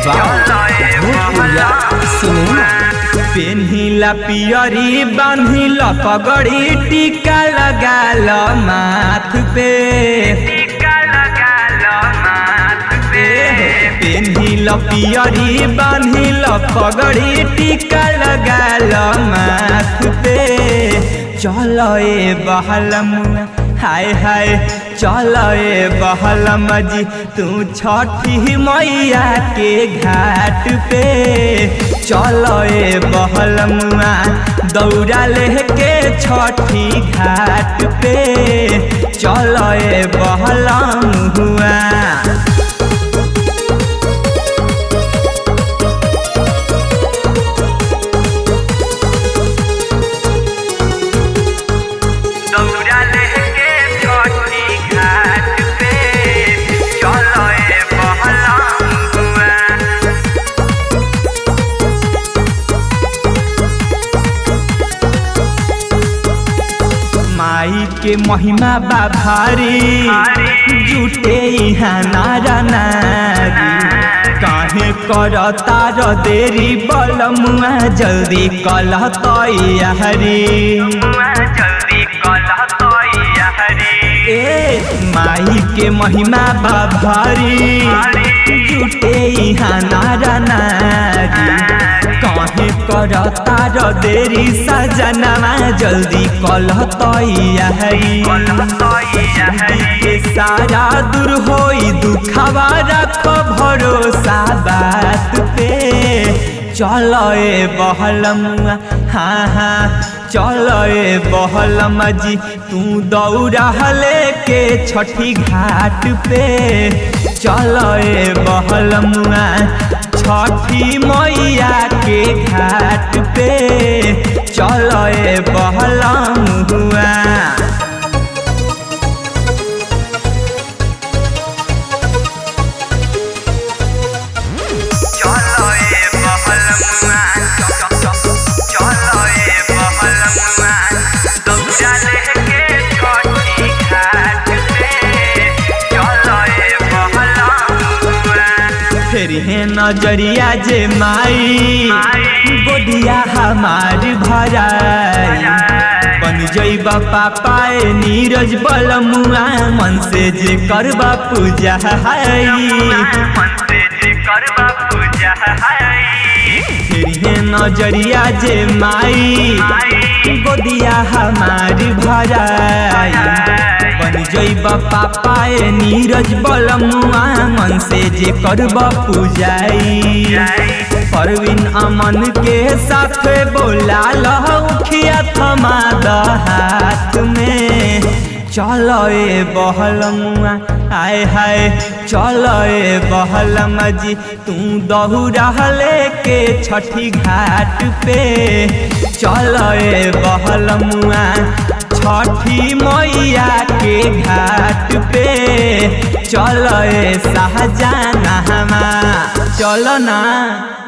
भोजपुरिया सिनेमा। पेन्हिला पियरी बान्हिला पगड़ी टीका लगाल माथ पे, पेन्हिला पियरी बान्हिला पगड़ी टीका लगाल माथ पे। चलो ए बहलम हाय हाय, चलो ए बहलम जी तू छठी मैया के घाट पे। चलो ए बहलमुआ दौड़ा लेके छठी घाट पे। चलो ए बहलमुआ माई के महिमा बा भारी, जुटे यहाँ नारा नारी। काहे करता र देरी बलमुआ जल्दी कल तैयारी। ए माई के महिमा बा भारी, जुटे यहाँ नारा नारी। काहे करता र देरी सजनवा जल्दी कल तैयारी। सारा दूर होई दुखवा रख भरोसा बात पे। चलो ए बहलमुआ हाँ हाँ, चलो ए बहलम जी तू दौड़ा लेके छठी घाट पे। चलो ए बहलमुआ छठी मैया के घाट पे। चलो ए बहलमुआ फिर है नजरिया जे माई गोदिया हमार भराई। बन जइबा पापाए नीरज बलमुआ मन से जे करबा पूजा फिर है नजरिया जे माई गोदिया हमार भराई। बन जइबा पापाए नीरज बलमुआ मन से जे करबा पूजाई। परवीन अमन के साथ बोला लखिया थमा द हाथ में। चलो ए बहलमुआ आय हाय, चलो ए बहलम जी तू दौड़ा लेके छठी घाट पे। चलो ए बहलमुआ छठी मैया के घाट पे। चलो ए शाहजहां चलो ना।